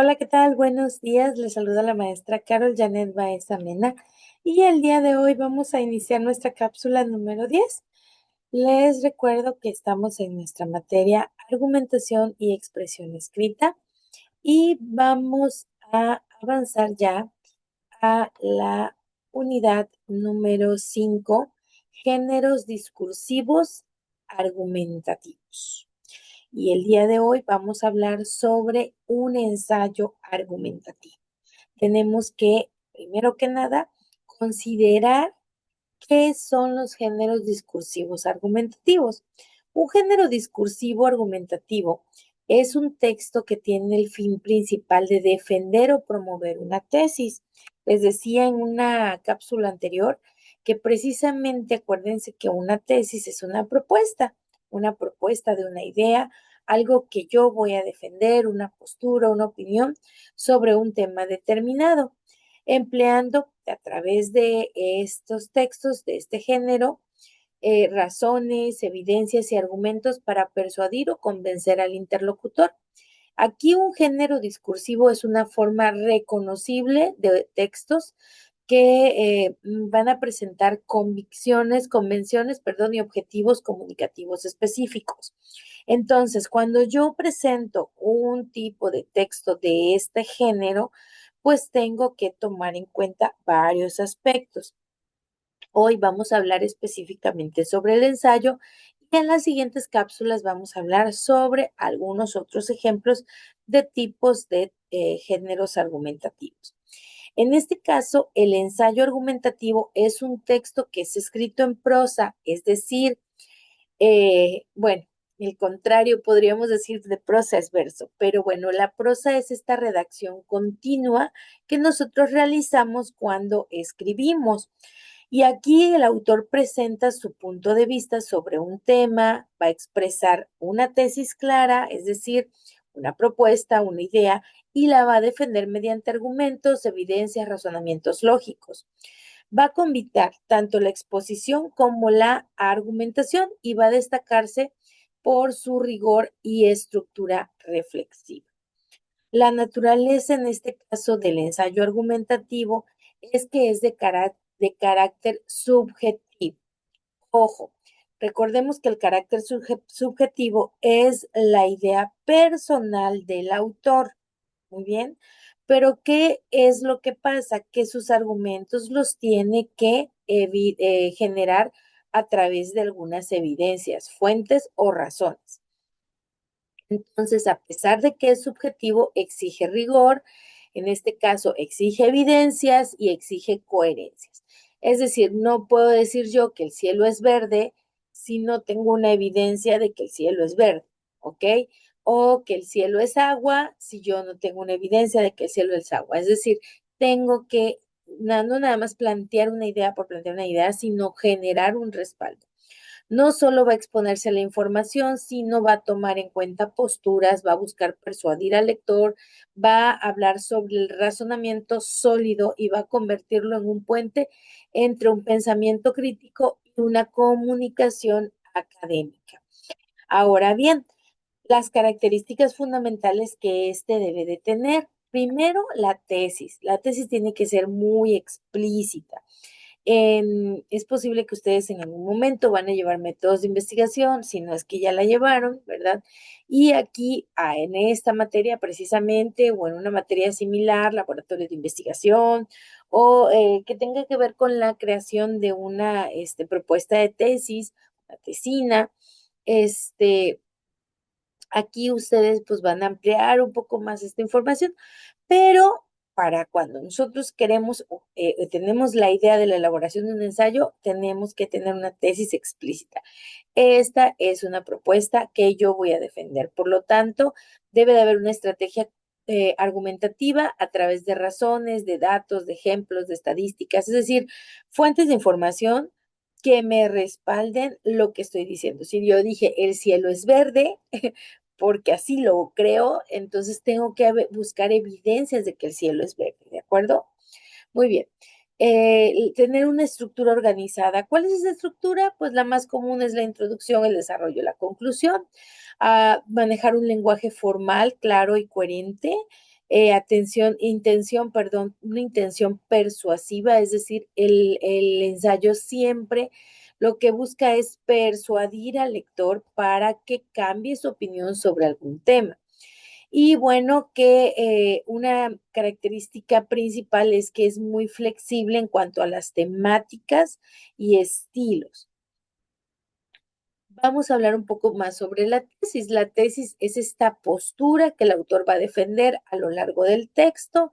Hola, ¿qué tal? Buenos días. Les saluda la maestra Carol Janet Baeza Mena y el día de hoy vamos a iniciar nuestra cápsula número 10. Les recuerdo que estamos en nuestra materia argumentación y expresión escrita y vamos a avanzar ya a la unidad número 5, géneros discursivos argumentativos. Y el día de hoy vamos a hablar sobre un ensayo argumentativo. Tenemos que, primero que nada, considerar qué son los géneros discursivos argumentativos. Un género discursivo argumentativo es un texto que tiene el fin principal de defender o promover una tesis. Les decía en una cápsula anterior que precisamente acuérdense que una tesis es una propuesta de una idea, algo que yo voy a defender, una postura, una opinión sobre un tema determinado, empleando a través de estos textos de este género razones, evidencias y argumentos para persuadir o convencer al interlocutor. Aquí un género discursivo es una forma reconocible de textos que van a presentar convenciones, perdón, y objetivos comunicativos específicos. Entonces, cuando yo presento un tipo de texto de este género, pues tengo que tomar en cuenta varios aspectos. Hoy vamos a hablar específicamente sobre el ensayo y en las siguientes cápsulas vamos a hablar sobre algunos otros ejemplos de tipos de géneros argumentativos. En este caso, el ensayo argumentativo es un texto que es escrito en prosa, es decir, bueno, el contrario podríamos decir de prosa es verso, pero bueno, la prosa es esta redacción continua que nosotros realizamos cuando escribimos. Y aquí el autor presenta su punto de vista sobre un tema, va a expresar una tesis clara, es decir, una propuesta, una idea, y la va a defender mediante argumentos, evidencias, razonamientos lógicos. Va a combinar tanto la exposición como la argumentación y va a destacarse por su rigor y estructura reflexiva. La naturaleza en este caso del ensayo argumentativo es que es de carácter subjetivo. Ojo, recordemos que el carácter subjetivo es la idea personal del autor. Muy bien, pero ¿qué es lo que pasa? Que sus argumentos los tiene que generar a través de algunas evidencias, fuentes o razones. Entonces, a pesar de que es subjetivo, exige rigor, en este caso exige evidencias y exige coherencias. Es decir, no puedo decir yo que el cielo es verde si no tengo una evidencia de que el cielo es verde, ¿ok? O que el cielo es agua si yo no tengo una evidencia de que el cielo es agua. Es decir, tengo que no nada más plantear una idea por plantear una idea, sino generar un respaldo. No solo va a exponerse a la información, sino va a tomar en cuenta posturas, va a buscar persuadir al lector, va a hablar sobre el razonamiento sólido y va a convertirlo en un puente entre un pensamiento crítico y una comunicación académica. Ahora bien, las características fundamentales que este debe de tener. Primero, la tesis. La tesis tiene que ser muy explícita. Es posible que ustedes en algún momento van a llevar métodos de investigación, si no es que ya la llevaron, ¿verdad? Y aquí, en esta materia precisamente, o en una materia similar, laboratorio de investigación, o que tenga que ver con la creación de una propuesta de tesis, una tesina, este, aquí ustedes pues van a ampliar un poco más esta información, pero para cuando nosotros queremos, tenemos la idea de la elaboración de un ensayo, tenemos que tener una tesis explícita. Esta es una propuesta que yo voy a defender. Por lo tanto, debe de haber una estrategia argumentativa a través de razones, de datos, de ejemplos, de estadísticas, es decir, fuentes de información que me respalden lo que estoy diciendo. Si yo dije el cielo es verde, porque así lo creo, entonces tengo que buscar evidencias de que el cielo es verde, ¿de acuerdo? Muy bien. Tener una estructura organizada. ¿Cuál es esa estructura? Pues la más común es la introducción, el desarrollo, la conclusión. Manejar un lenguaje formal, claro y coherente. una intención persuasiva, es decir, el ensayo siempre lo que busca es persuadir al lector para que cambie su opinión sobre algún tema. Y bueno, que una característica principal es que es muy flexible en cuanto a las temáticas y estilos. Vamos a hablar un poco más sobre la tesis. La tesis es esta postura que el autor va a defender a lo largo del texto.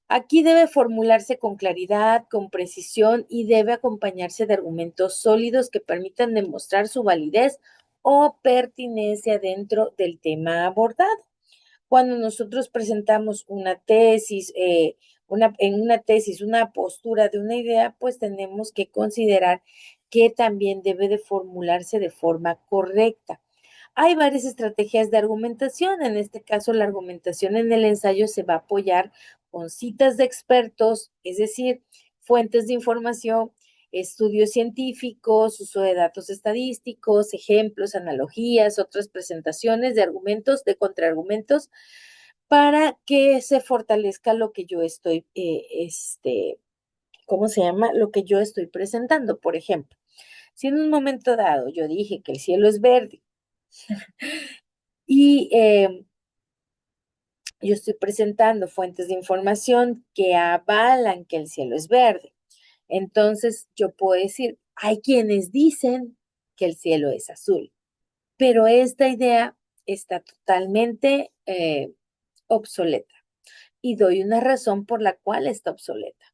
Aquí debe formularse con claridad, con precisión y debe acompañarse de argumentos sólidos que permitan demostrar su validez o pertinencia dentro del tema abordado. Cuando nosotros presentamos una tesis, en una tesis, una postura de una idea, pues tenemos que considerar que también debe de formularse de forma correcta. Hay varias estrategias de argumentación. En este caso, la argumentación en el ensayo se va a apoyar con citas de expertos, es decir, fuentes de información, estudios científicos, uso de datos estadísticos, ejemplos, analogías, otras presentaciones de argumentos, de contraargumentos, para que se fortalezca lo que yo estoy, ¿cómo se llama? Lo que yo estoy presentando. Por ejemplo, si en un momento dado yo dije que el cielo es verde y yo estoy presentando fuentes de información que avalan que el cielo es verde, entonces yo puedo decir, hay quienes dicen que el cielo es azul, pero esta idea está totalmente obsoleta y doy una razón por la cual está obsoleta.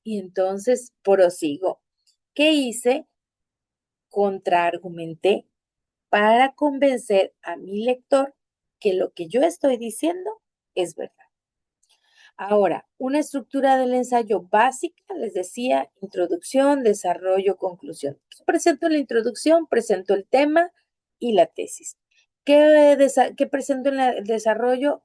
Y entonces prosigo. ¿Qué hice? Contraargumenté para convencer a mi lector que lo que yo estoy diciendo es verdad. Ahora, una estructura del ensayo básica, les decía, introducción, desarrollo, conclusión. Presento la introducción, presento el tema y la tesis. ¿Qué presento en el desarrollo?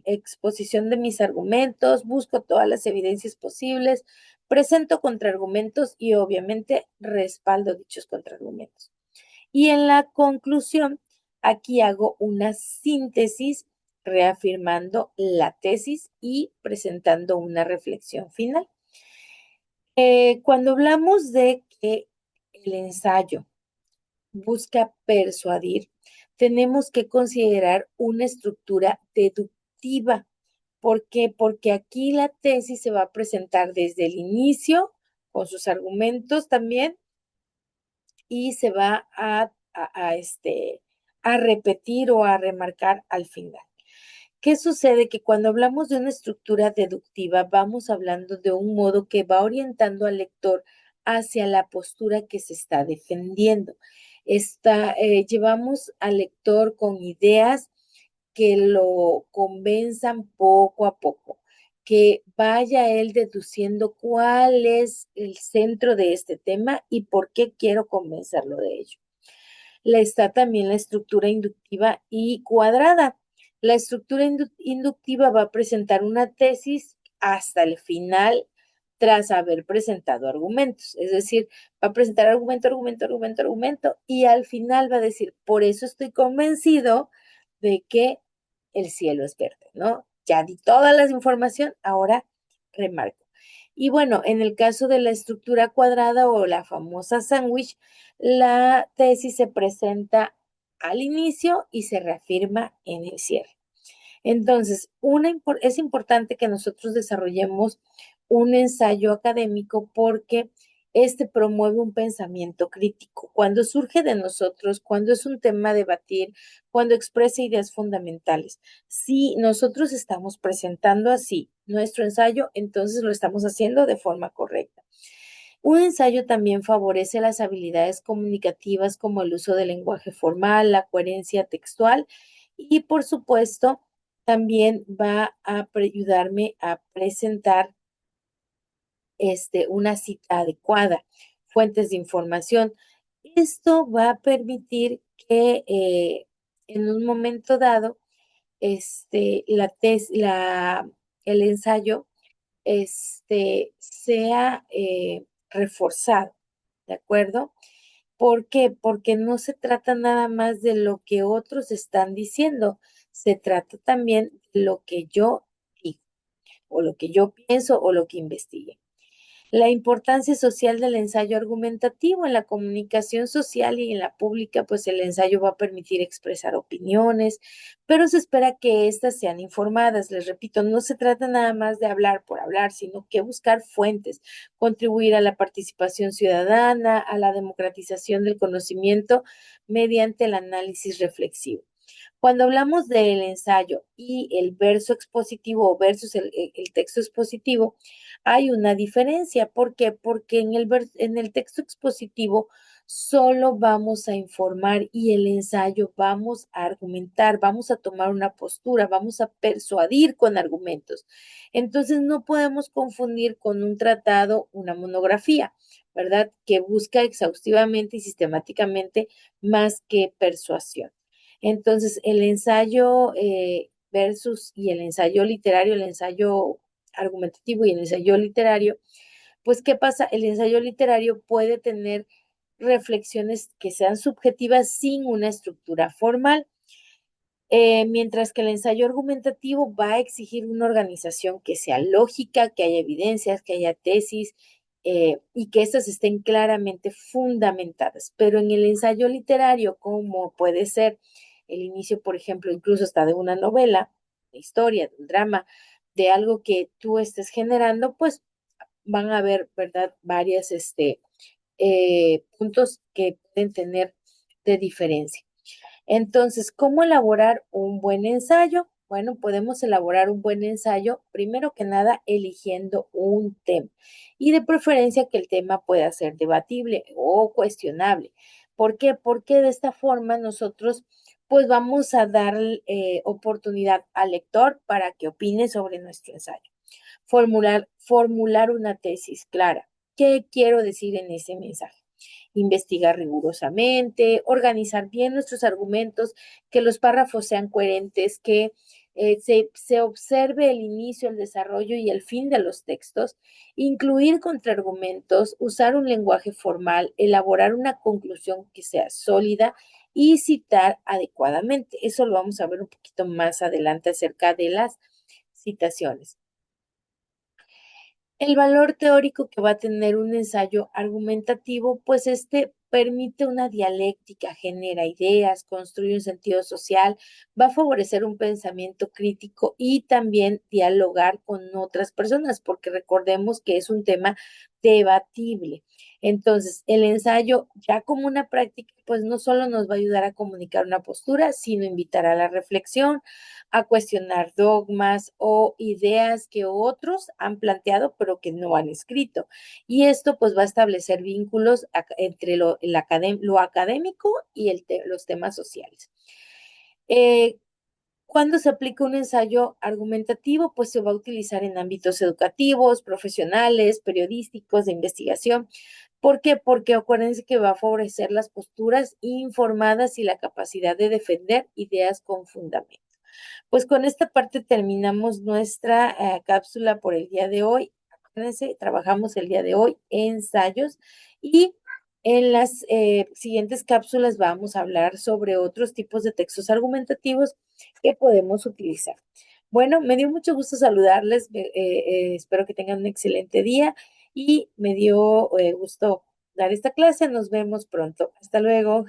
Exposición de mis argumentos, busco todas las evidencias posibles, presento contraargumentos y obviamente respaldo dichos contraargumentos. Y en la conclusión, aquí hago una síntesis reafirmando la tesis y presentando una reflexión final. Cuando hablamos de que el ensayo busca persuadir, tenemos que considerar una estructura deductiva. ¿Por qué? Porque aquí la tesis se va a presentar desde el inicio, con sus argumentos también, y se va a repetir o a remarcar al final. ¿Qué sucede? Que cuando hablamos de una estructura deductiva, vamos hablando de un modo que va orientando al lector hacia la postura que se está defendiendo. Llevamos al lector con ideas que lo convenzan poco a poco, que vaya él deduciendo cuál es el centro de este tema y por qué quiero convencerlo de ello. Está también la estructura inductiva y cuadrada. La estructura inductiva va a presentar una tesis hasta el final tras haber presentado argumentos. Es decir, va a presentar argumento, argumento, argumento, argumento y al final va a decir, por eso estoy convencido de que el cielo es verde, ¿no? Ya di toda la información, ahora remarco. Y bueno, en el caso de la estructura cuadrada o la famosa sándwich, la tesis se presenta al inicio y se reafirma en el cierre. Entonces, es importante que nosotros desarrollemos un ensayo académico porque este promueve un pensamiento crítico. Cuando surge de nosotros, cuando es un tema a debatir, cuando expresa ideas fundamentales. Si nosotros estamos presentando así nuestro ensayo, entonces lo estamos haciendo de forma correcta. Un ensayo también favorece las habilidades comunicativas como el uso del lenguaje formal, la coherencia textual y, por supuesto, también va a ayudarme a presentar una cita adecuada, fuentes de información. Esto va a permitir que en un momento dado el ensayo sea reforzado, ¿de acuerdo? ¿Por qué? Porque no se trata nada más de lo que otros están diciendo, se trata también de lo que yo digo. o lo que yo pienso o lo que investigue. La importancia social del ensayo argumentativo en la comunicación social y en la pública, pues el ensayo va a permitir expresar opiniones, pero se espera que éstas sean informadas. Les repito, no se trata nada más de hablar por hablar, sino que buscar fuentes, contribuir a la participación ciudadana, a la democratización del conocimiento mediante el análisis reflexivo. Cuando hablamos del ensayo y el verso expositivo versus el texto expositivo, hay una diferencia. ¿Por qué? Porque en el texto expositivo solo vamos a informar y el ensayo vamos a argumentar, vamos a tomar una postura, vamos a persuadir con argumentos. Entonces no podemos confundir con un tratado, una monografía, ¿verdad? Que busca exhaustivamente y sistemáticamente más que persuasión. Entonces, el ensayo versus y el ensayo literario, el ensayo argumentativo y el ensayo literario, pues, ¿qué pasa? El ensayo literario puede tener reflexiones que sean subjetivas sin una estructura formal. Mientras que el ensayo argumentativo va a exigir una organización que sea lógica, que haya evidencias, que haya tesis y que éstas estén claramente fundamentadas. Pero en el ensayo literario, como puede ser el inicio, por ejemplo, incluso hasta de una novela, de historia, de un drama, de algo que tú estés generando, pues van a haber, ¿verdad? Varias puntos que pueden tener de diferencia. Entonces, ¿cómo elaborar un buen ensayo? Bueno, podemos elaborar un buen ensayo, primero que nada, eligiendo un tema y de preferencia que el tema pueda ser debatible o cuestionable. ¿Por qué? Porque de esta forma nosotros pues vamos a dar oportunidad al lector para que opine sobre nuestro ensayo. Formular una tesis clara. ¿Qué quiero decir en ese mensaje? Investigar rigurosamente, organizar bien nuestros argumentos, que los párrafos sean coherentes, que se observe el inicio, el desarrollo y el fin de los textos, incluir contraargumentos, usar un lenguaje formal, elaborar una conclusión que sea sólida y citar adecuadamente. Eso lo vamos a ver un poquito más adelante acerca de las citaciones. El valor teórico que va a tener un ensayo argumentativo, pues este permite una dialéctica, genera ideas, construye un sentido social, va a favorecer un pensamiento crítico y también dialogar con otras personas, porque recordemos que es un tema debatible. Entonces, el ensayo ya como una práctica, pues no solo nos va a ayudar a comunicar una postura, sino invitar a la reflexión, a cuestionar dogmas o ideas que otros han planteado pero que no han escrito. Y esto pues va a establecer vínculos entre lo académico y los temas sociales. Eh, cuando se aplica un ensayo argumentativo, pues se va a utilizar en ámbitos educativos, profesionales, periodísticos, de investigación. ¿Por qué? Porque acuérdense que va a favorecer las posturas informadas y la capacidad de defender ideas con fundamento. Pues con esta parte terminamos nuestra cápsula por el día de hoy. Acuérdense, trabajamos el día de hoy ensayos y en las siguientes cápsulas vamos a hablar sobre otros tipos de textos argumentativos que podemos utilizar. Bueno, me dio mucho gusto saludarles. Espero que tengan un excelente día y me dio gusto dar esta clase. Nos vemos pronto. Hasta luego.